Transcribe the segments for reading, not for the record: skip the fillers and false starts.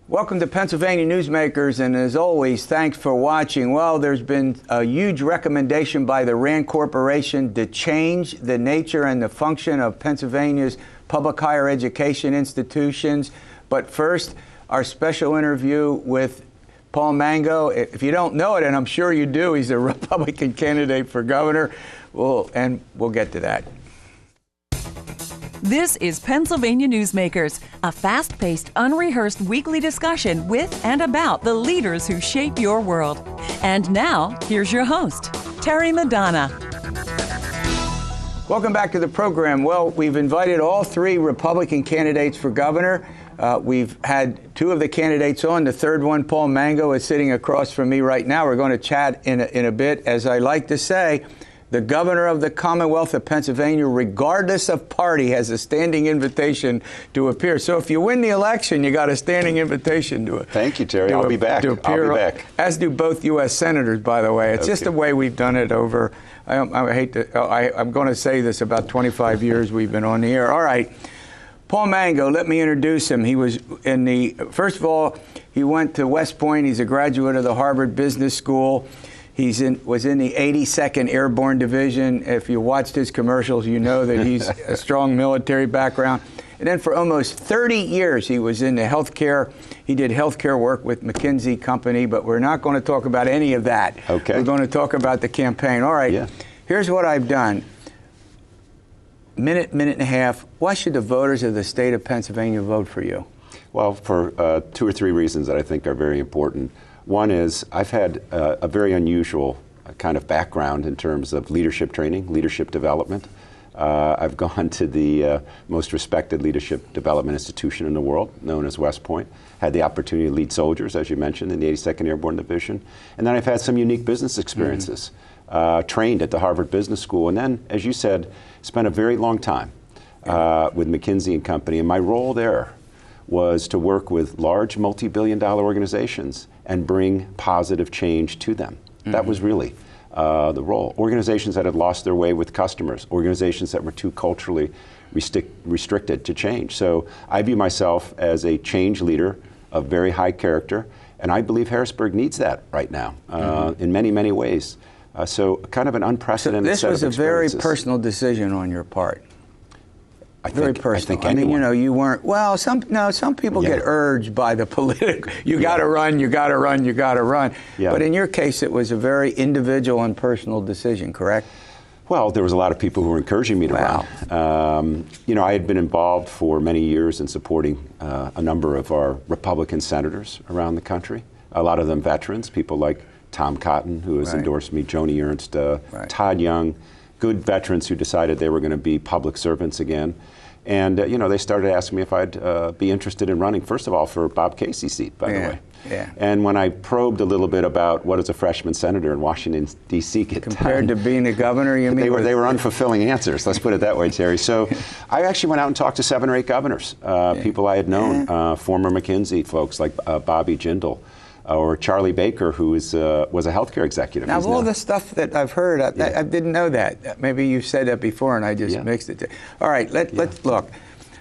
Welcome to Pennsylvania Newsmakers, and as always, thanks for watching. Well, there's been a huge recommendation by the RAND Corporation to change the nature and the function of Pennsylvania's public higher education institutions. But first, our special interview with Paul Mango. If you don't know it, and I'm sure you do, he's a Republican candidate for governor. We'll get to that. This is Pennsylvania Newsmakers, a fast-paced, unrehearsed weekly discussion with and about the leaders who shape your world. And now, here's your host, Terry Madonna. Welcome back to the program. Well, we've invited all three Republican candidates for governor. We've had two of the candidates on. The third one, Paul Mango, is sitting across from me right now. We're going to chat in a bit. As I like to say, the governor of the Commonwealth of Pennsylvania, regardless of party, has a standing invitation to appear. So if you win the election, you got a standing invitation to it. Thank you, Terry. I'll be back. I'll be back. As do both U.S. senators, by the way. It's just the way we've done it over, I'm going to say this, about 25 years we've been on the air. All right. Paul Mango, let me introduce him. He was first of all, he went to West Point. He's a graduate of the Harvard Business School. Was in the 82nd Airborne Division. If you watched his commercials, you know that he's a strong military background. And then for almost 30 years, he was in the healthcare. He did healthcare work with McKinsey Company, but we're not going to talk about any of that. Okay. We're going to talk about the campaign. All right. Yeah. Here's what I've done. Minute and a half. Why should the voters of the state of Pennsylvania vote for you? Well, for two or three reasons that I think are very important. One is I've had a very unusual kind of background in terms of leadership training, leadership development. I've gone to the most respected leadership development institution in the world, known as West Point. Had the opportunity to lead soldiers, as you mentioned, in the 82nd Airborne Division. And then I've had some unique business experiences. Trained at the Harvard Business School. And then, as you said, spent a very long time with McKinsey and Company. And my role there was to work with large multi-billion-dollar organizations and bring positive change to them. That was really the role. Organizations that had lost their way with customers, organizations that were too culturally restricted to change. So I view myself as a change leader of very high character, and I believe Harrisburg needs that right now in many, many ways. So kind of an unprecedented set of experiences. This was a very personal decision on your part. Very personal. I mean, you know, you weren't. Well, some people get urged by the political. You got to run. You got to run. You got to run. Yeah. But in your case, it was a very individual and personal decision. Correct? Well, there was a lot of people who were encouraging me to run. You know, I had been involved for many years in supporting a number of our Republican senators around the country. A lot of them veterans, people like Tom Cotton, who has endorsed me, Joni Ernst, Todd Young. Good veterans who decided they were going to be public servants again. And, you know, they started asking me if I'd be interested in running, first of all, for Bob Casey's seat, by the way. Yeah. And when I probed a little bit about what does a freshman senator in Washington, D.C. get compared to being a governor, you mean? They were unfulfilling answers, let's put it that way, Terry. So I actually went out and talked to 7 or 8 governors, people I had known, former McKinsey folks like Bobby Jindal. Or Charlie Baker, who was a healthcare executive. Now, all the stuff that I've heard, I didn't know that. Maybe you said that before, and I just mixed it. All right, let's look.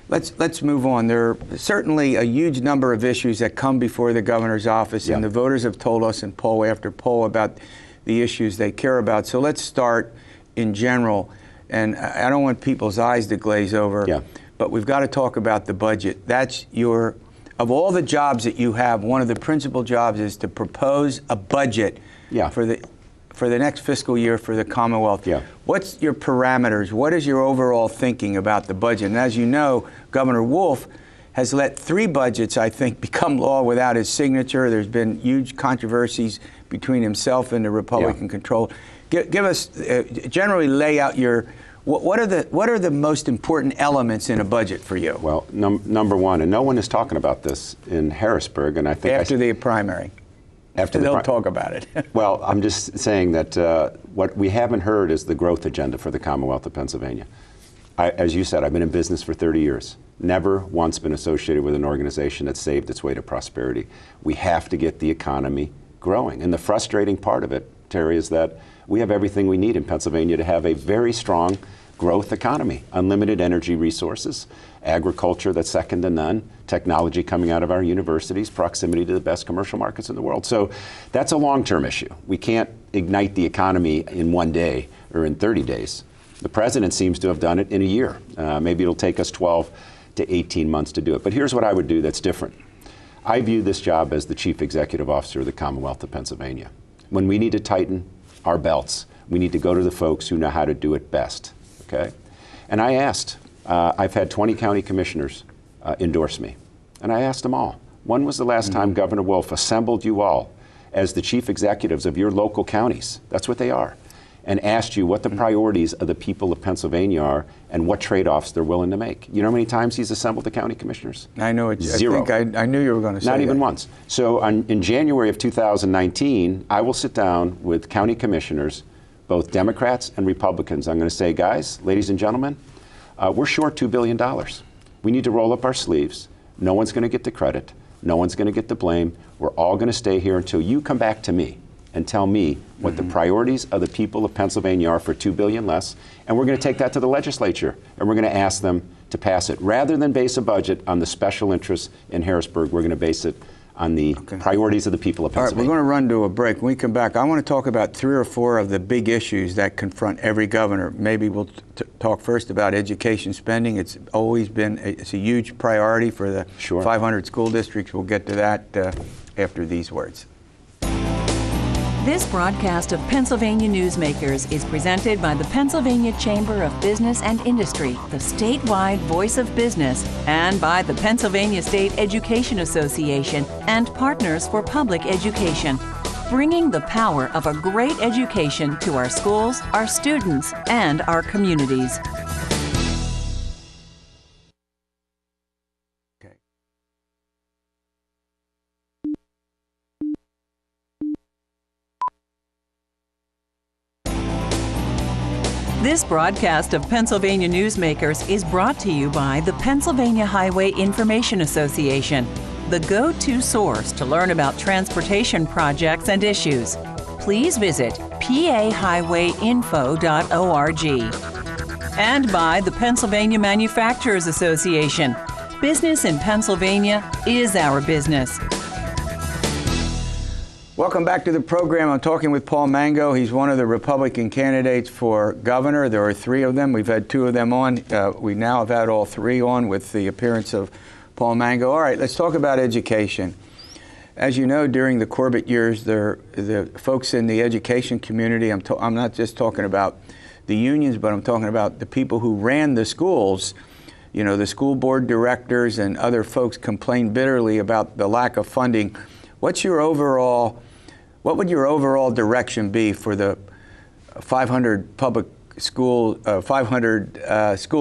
Let's move on. There are certainly a huge number of issues that come before the governor's office, and the voters have told us in poll after poll about the issues they care about. So let's start in general, and I don't want people's eyes to glaze over, but we've got to talk about the budget. That's your. Of all the jobs that you have, one of the principal jobs is to propose a budget for the next fiscal year for the Commonwealth. What's your parameters? What is your overall thinking about the budget? And as you know, Governor Wolf has let 3 budgets, I think, become law without his signature. There's been huge controversies between himself and the Republican control. Give us, generally lay out your, what are the most important elements in a budget for you? Well, number one, and no one is talking about this in Harrisburg, and I think after the primary. They'll talk about it. Well, I'm just saying that what we haven't heard is the growth agenda for the Commonwealth of Pennsylvania. As you said, I've been in business for 30 years. Never once been associated with an organization that saved its way to prosperity. We have to get the economy growing. And the frustrating part of it, Terry, is that we have everything we need in Pennsylvania to have a very strong growth economy, unlimited energy resources, agriculture that's second to none, technology coming out of our universities, proximity to the best commercial markets in the world. So that's a long-term issue. We can't ignite the economy in one day or in 30 days. The president seems to have done it in a year. Maybe it'll take us 12 to 18 months to do it. But here's what I would do that's different. I view this job as the Chief Executive Officer of the Commonwealth of Pennsylvania. When we need to tighten our belts, we need to go to the folks who know how to do it best, okay? And I asked, I've had 20 county commissioners endorse me, and I asked them all, when was the last time Governor Wolf assembled you all as the chief executives of your local counties, that's what they are, and asked you what the priorities of the people of Pennsylvania are and what trade-offs they're willing to make? You know how many times he's assembled the county commissioners? I know it. Zero. I knew you were going to say Not that. even once. So in January of 2019, I will sit down with county commissioners, both Democrats and Republicans. I'm going to say, guys, ladies and gentlemen, we're short $2 billion. We need to roll up our sleeves. No one's going to get the credit. No one's going to get the blame. We're all going to stay here until you come back to me and tell me what the priorities of the people of Pennsylvania are for $2 billion less, and we're going to take that to the legislature, and we're going to ask them to pass it. Rather than base a budget on the special interests in Harrisburg, we're going to base it on the priorities of the people of Pennsylvania. All right, we're going to run to a break. When we come back, I want to talk about 3 or 4 of the big issues that confront every governor. Maybe we'll talk first about education spending. It's always been it's a huge priority for the 500 school districts. We'll get to that after these words. This broadcast of Pennsylvania Newsmakers is presented by the Pennsylvania Chamber of Business and Industry, the statewide voice of business, and by the Pennsylvania State Education Association and Partners for Public Education, bringing the power of a great education to our schools, our students, and our communities. This broadcast of Pennsylvania Newsmakers is brought to you by the Pennsylvania Highway Information Association, the go-to source to learn about transportation projects and issues. Please visit pahighwayinfo.org. And by the Pennsylvania Manufacturers Association. Business in Pennsylvania is our business. Welcome back to the program. I'm talking with Paul Mango. He's one of the Republican candidates for governor. There are 3 of them. We've had 2 of them on. We now have had all 3 on with the appearance of Paul Mango. All right, let's talk about education. As you know, during the Corbett years, the folks in the education community, I'm not just talking about the unions, but I'm talking about the people who ran the schools. You know, the school board directors and other folks complained bitterly about the lack of funding. What would your overall direction be for the 500 school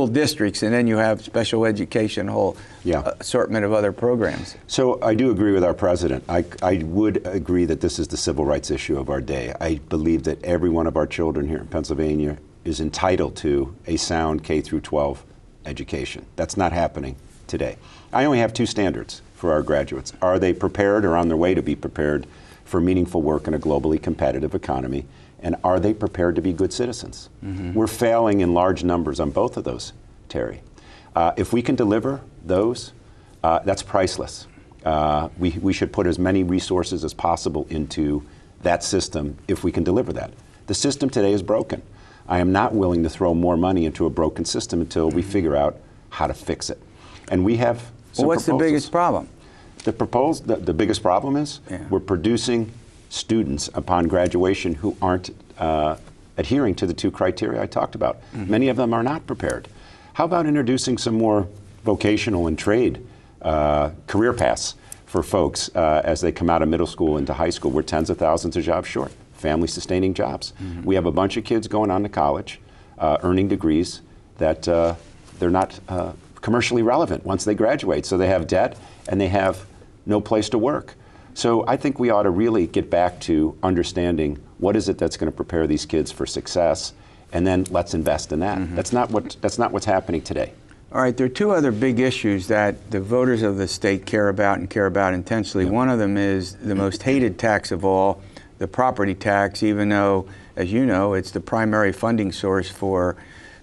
districts, and then you have special education, a whole assortment of other programs? So I do agree with our president. I would agree that this is the civil rights issue of our day. I believe that every one of our children here in Pennsylvania is entitled to a sound K through 12 education. That's not happening today. I only have 2 standards for our graduates. Are they prepared or on their way to be prepared for meaningful work in a globally competitive economy? And are they prepared to be good citizens? We're failing in large numbers on both of those, Terry. If we can deliver those, that's priceless. We should put as many resources as possible into that system if we can deliver that. The system today is broken. I am not willing to throw more money into a broken system until we figure out how to fix it. And we have some what's proposals. The biggest problem? The biggest problem is we're producing students upon graduation who aren't adhering to the 2 criteria I talked about. Many of them are not prepared. How about introducing some more vocational and trade career paths for folks as they come out of middle school into high school? We're tens of thousands of jobs short, family-sustaining jobs. We have a bunch of kids going on to college, earning degrees that they're not commercially relevant once they graduate. So they have debt and they have no place to work. So I think we ought to really get back to understanding what is it that's going to prepare these kids for success, and then let's invest in that. That's not what's happening today. All right, there are 2 other big issues that the voters of the state care about and care about intensely. One of them is the most hated tax of all, the property tax, even though, as you know, it's the primary funding source for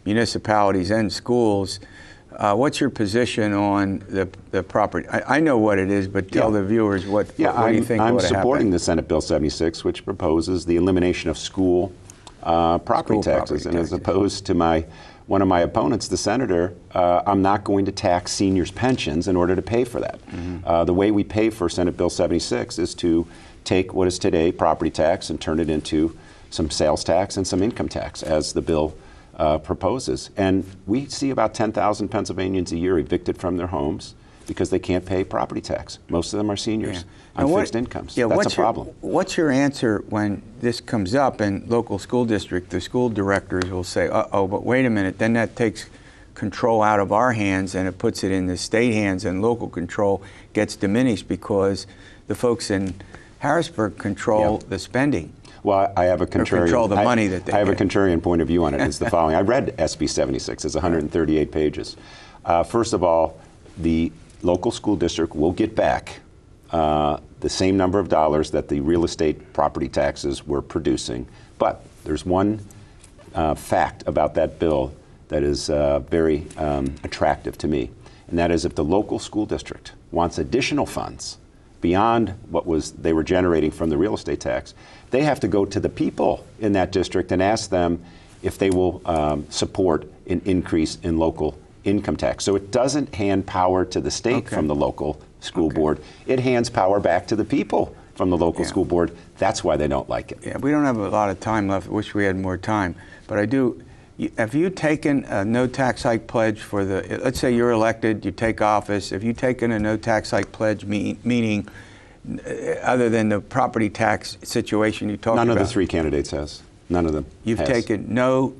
municipalities and schools. What's your position on the property? I know what it is, but tell the viewers what do you think I'm ought to supporting happen? the Senate Bill 76, which proposes the elimination of school property taxes. And as opposed to one of my opponents, the senator, I'm not going to tax seniors' pensions in order to pay for that. The way we pay for Senate Bill 76 is to take what is today property tax and turn it into some sales tax and some income tax, as the bill proposes. And we see about 10,000 Pennsylvanians a year evicted from their homes because they can't pay property tax. Most of them are seniors on fixed incomes. That's a problem. What's your answer when this comes up in local school district? The school directors will say, uh-oh, but wait a minute, then that takes control out of our hands and it puts it in the state hands, and local control gets diminished because the folks in Harrisburg control the spending. Well, I have a contrarian. Control the money that they I have get. a contrarian point of view on it. It's the following. I read SB 76. It's 138 pages. First of all, the local school district will get back the same number of dollars that the real estate property taxes were producing. But there's one fact about that bill that is very attractive to me, and that is if the local school district wants additional funds beyond what they were generating from the real estate tax, they have to go to the people in that district and ask them if they will support an increase in local income tax. So it doesn't hand power to the state from the local school board. It hands power back to the people from the local school board. That's why they don't like it. Yeah, we don't have a lot of time left. I wish we had more time. But I do. Have you taken a no tax hike pledge for let's say you're elected, you take office, have you taken a no tax hike pledge, meaning other than the property tax situation you talked about? None of the three candidates has. None of them You've has. taken no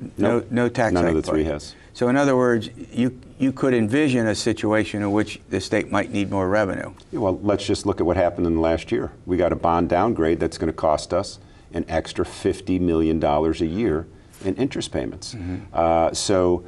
tax None hike of the three pledge. has. So in other words, you could envision a situation in which the state might need more revenue. Yeah, well, let's just look at what happened in the last year. We got a bond downgrade that's going to cost us an extra $50 million a year in interest payments. So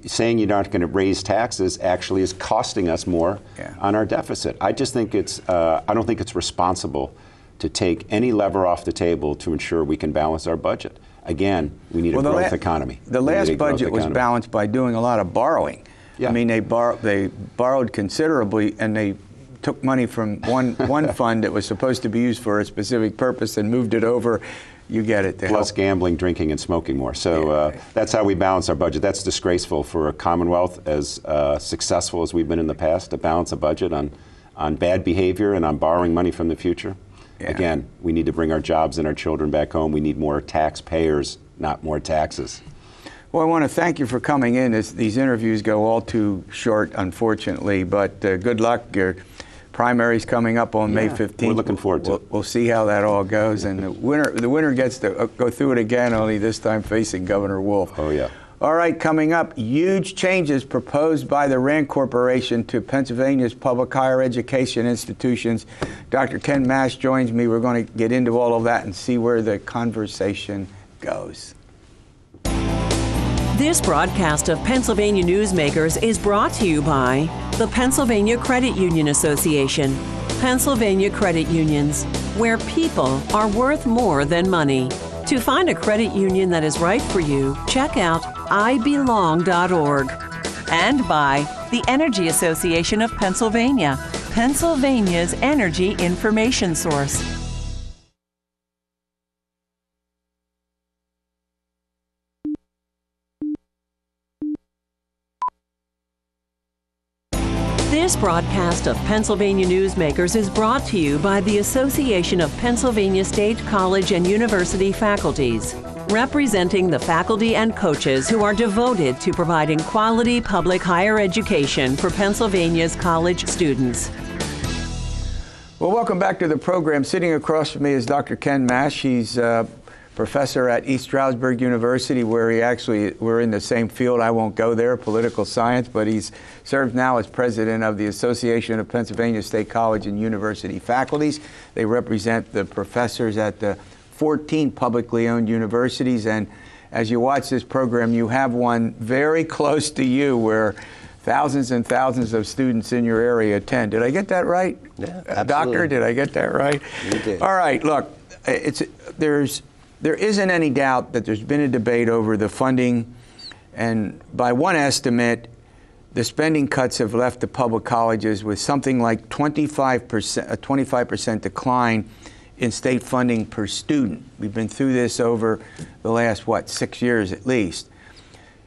saying you're not going to raise taxes actually is costing us more on our deficit. I just think I don't think it's responsible to take any lever off the table to ensure we can balance our budget. Again, we need a growth economy. The last budget was balanced by doing a lot of borrowing. Yeah. I mean, they borrowed considerably, and they took money from one fund that was supposed to be used for a specific purpose and moved it over. You get it. Plus gambling, drinking, and smoking more. So that's how we balance our budget. That's disgraceful for a Commonwealth as successful as we've been in the past to balance a budget on bad behavior and on borrowing money from the future. Yeah. Again, we need to bring our jobs and our children back home. We need more taxpayers, not more taxes. Well, I want to thank you for coming in. These interviews go all too short, unfortunately, but good luck. Your primary's coming up on May 15th. We're looking forward to it. We'll see how that all goes, and the winner gets to go through it again, only this time facing Governor Wolf. Oh, yeah. All right, coming up, huge changes proposed by the Rand Corporation to Pennsylvania's public higher education institutions. Dr. Ken Mash joins me. We're going to get into all of that and see where the conversation goes. This broadcast of Pennsylvania Newsmakers is brought to you by the Pennsylvania Credit Union Association. Pennsylvania Credit Unions, where people are worth more than money. To find a credit union that is right for you, check out ibelong.org. And by the Energy Association of Pennsylvania, Pennsylvania's energy information source. This broadcast of Pennsylvania Newsmakers is brought to you by the Association of Pennsylvania State College and University Faculties, representing the faculty and coaches who are devoted to providing quality public higher education for Pennsylvania's college students. Well, welcome back to the program. Sitting across from me is Dr. Ken Mash. He's professor at East Stroudsburg University, where we're in the same field. I won't go there, political science, but he's served now as president of the Association of Pennsylvania State College and University Faculties. They represent the professors at the 14 publicly owned universities, and as you watch this program, you have one very close to you where thousands and thousands of students in your area attend. Did I get that right? Yeah, absolutely. Doctor, did I get that right? You did. All right, look, there isn't any doubt that there's been a debate over the funding And by one estimate, the spending cuts have left the public colleges with something like 25% decline in state funding per student. We've been through this over the last, 6 years at least.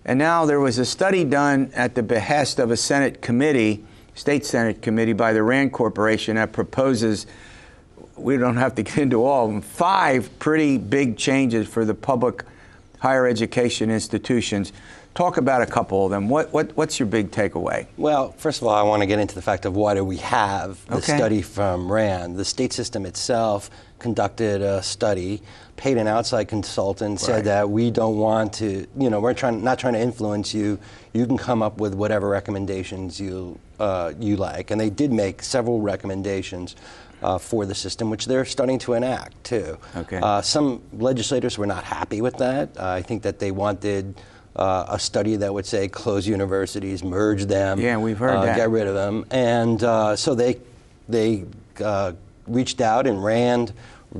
And now there was a study done at the behest of a Senate committee, state Senate committee by the Rand Corporation that proposes, we don't have to get into all of them, 5 pretty big changes for the public higher education institutions. Talk about a couple of them. What's your big takeaway? Well, first of all, I want to get into the fact of why do we have the study from Rand. The state system itself conducted a study, paid an outside consultant, said that we don't want to, we're not trying to influence you. You can come up with whatever recommendations you like. And they did make several recommendations for the system, which they're starting to enact too. Okay. Some legislators were not happy with that. I think that they wanted a study that would say close universities, merge them. Yeah, we've heard that. Get rid of them. And so they reached out, and Rand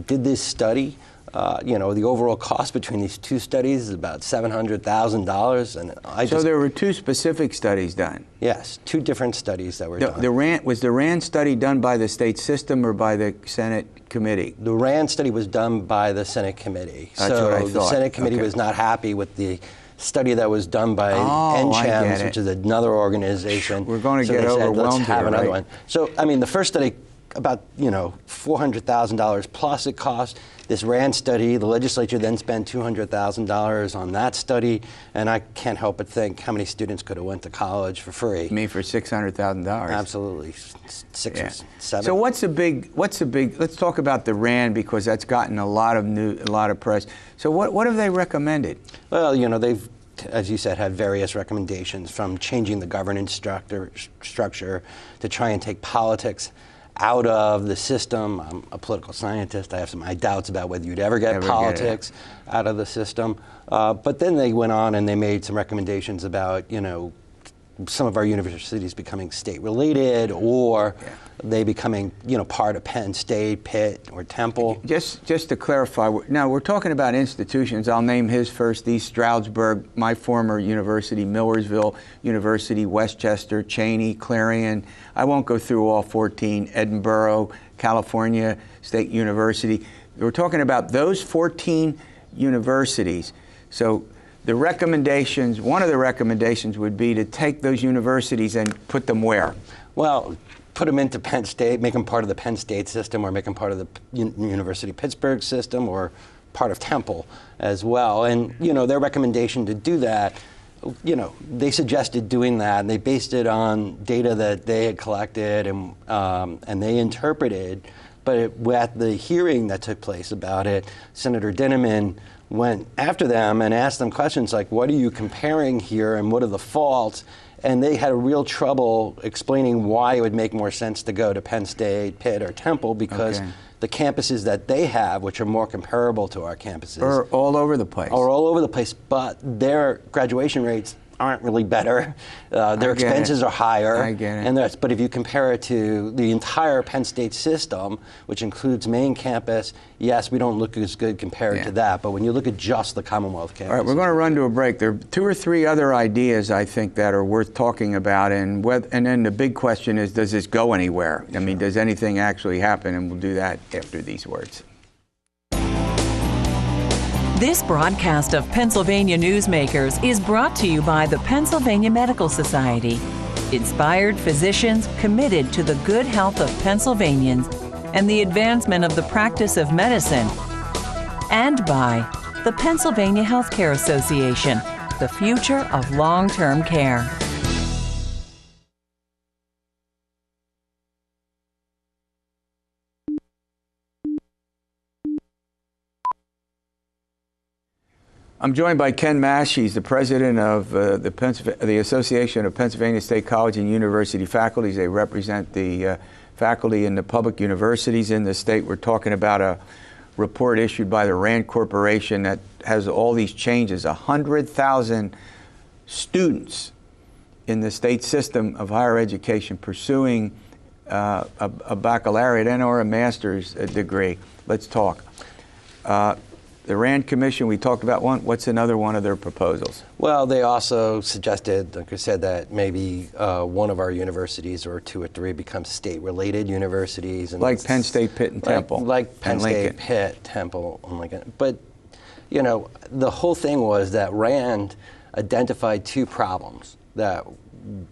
did this study. The overall cost between these two studies is about $700,000. And so there were 2 specific studies done? Yes, 2 different studies that were done. Was the Rand study done by the state system or by the Senate committee? The Rand study was done by the Senate committee. That's what I thought. The Senate committee was not happy with the study that was done by NCHAMS, which is another organization. We're going to get overwhelmed let's have here, another right? one. So, the first study, about $400,000 plus it cost. This Rand study, the legislature then spent $200,000 on that study, and I can't help but think how many students could have went to college for free. I mean, for $600,000. Absolutely, 6 or 7. So what's the big? Let's talk about the Rand, because that's gotten a lot of press. So what have they recommended? Well, they've, as you said, had various recommendations, from changing the governance structure to try and take politics out of the system. I'm a political scientist. I have my doubts about whether you'd ever get politics out of the system. But then they went on and they made some recommendations about, some of our universities becoming state-related, or they becoming, part of Penn State, Pitt, or Temple. Just to clarify, now we're talking about institutions. I'll name his first: East Stroudsburg, my former university, Millersville University, Westchester, Cheney, Clarion. I won't go through all 14. Edinburgh, California State University. We're talking about those 14 universities. So the recommendations, one of the recommendations would be to take those universities and put them where? Well, put them into Penn State, make them part of the Penn State system, or make them part of the University of Pittsburgh system, or part of Temple as well. And, their recommendation to do that, they suggested doing that, and they based it on data that they had collected and they interpreted. But at the hearing that took place about it, Senator Dinniman went after them and asked them questions like, what are you comparing here and what are the faults? And they had a real trouble explaining why it would make more sense to go to Penn State, Pitt, or Temple, because the campuses that they have, which are more comparable to our campuses, are all over the place. Are all over the place, but their graduation rates aren't really better. Their expenses are higher. I get it. But if you compare it to the entire Penn State system, which includes main campus, yes, we don't look as good compared to that. But when you look at just the Commonwealth campus. All right, we're going to run to a break. There are 2 or 3 other ideas, I think, that are worth talking about. And then the big question is, does this go anywhere? I mean, does anything actually happen? And we'll do that after these words. This broadcast of Pennsylvania Newsmakers is brought to you by the Pennsylvania Medical Society. Inspired physicians committed to the good health of Pennsylvanians and the advancement of the practice of medicine. And by the Pennsylvania Healthcare Association, the future of long-term care. I'm joined by Ken Mash. He's the president of the Association of Pennsylvania State College and University Faculties. They represent the faculty in the public universities in the state. We're talking about a report issued by the Rand Corporation that has all these changes. 100,000 students in the state system of higher education pursuing a baccalaureate and or a master's degree. Let's talk. The Rand Commission, we talked about one. What's another one of their proposals? Well, they also suggested, like I said, that maybe one of our universities or 2 or 3 become state-related universities. And like Penn State, Pitt, and Temple. Like Penn State, Pitt, Temple, and Lincoln. But, you know, the whole thing was that Rand identified 2 problems that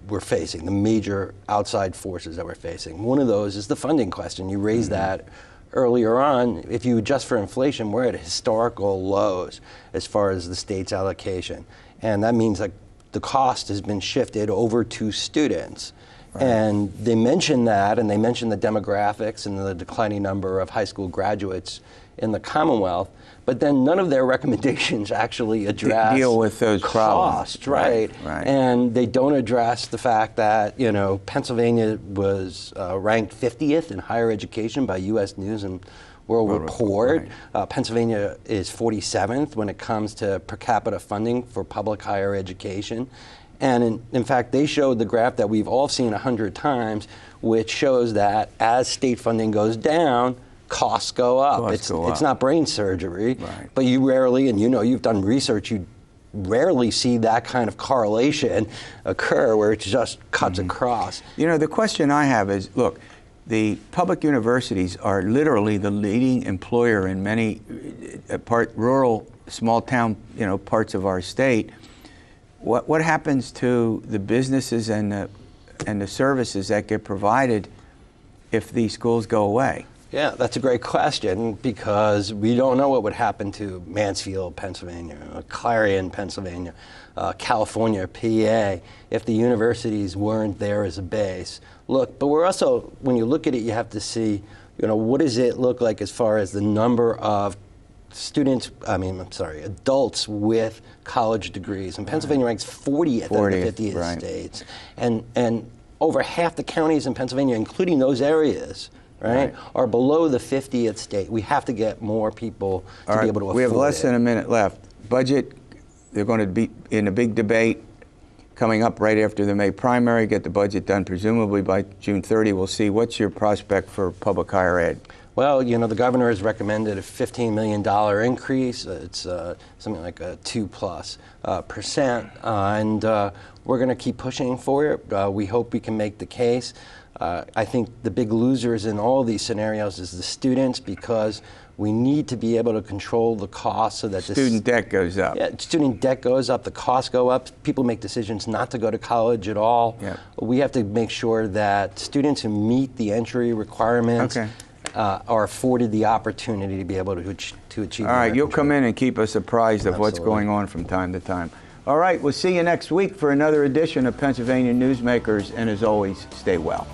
we're facing, the major outside forces that we're facing. One of those is the funding question. You raised that earlier on. If you adjust for inflation, we're at historical lows as far as the state's allocation. And that means like the cost has been shifted over to students. Right. And they mentioned that, and they mentioned the demographics and the declining number of high school graduates in the Commonwealth, but then none of their recommendations actually address deal with those costs, problems. Right. And they don't address the fact that, you know, Pennsylvania was ranked 50th in higher education by U.S. News and World Report. Right. Pennsylvania is 47th when it comes to per capita funding for public higher education. And in fact, they showed the graph that we've all seen 100 times, which shows that as state funding goes down, costs go up. It's not brain surgery, right. But you rarely, and you know, you've done research, you rarely see that kind of correlation occur where it just cuts across. You know, the question I have is, look, the public universities are literally the leading employer in many rural, small town, you know, parts of our state. What happens to the businesses and the services that get provided if these schools go away? Yeah, that's a great question, because we don't know what would happen to Mansfield, Pennsylvania, Clarion, Pennsylvania, California, PA, if the universities weren't there as a base. Look, but we're also, when you look at it, you have to see, you know, what does it look like as far as the number of adults with college degrees. And Pennsylvania ranks 40th out of the 50th states. And over half the counties in Pennsylvania, including those areas, right, are below the 50th state. We have to get more people to be able to afford it. We have less than a minute left. Budget, they're going to be in a big debate coming up right after the May primary, get the budget done presumably by June 30. We'll see. What's your prospect for public higher ed? Well, you know, the governor has recommended a $15 million increase. It's something like a 2+%. And we're going to keep pushing for it. We hope we can make the case. I think the big losers in all these scenarios is the students, because we need to be able to control the cost so that student debt goes up. Yeah, student debt goes up, the costs go up, people make decisions not to go to college at all. Yep. We have to make sure that students who meet the entry requirements are afforded the opportunity to be able to achieve. All right, you'll come in and keep us apprised of what's going on from time to time. All right, we'll see you next week for another edition of Pennsylvania Newsmakers, and as always, stay well.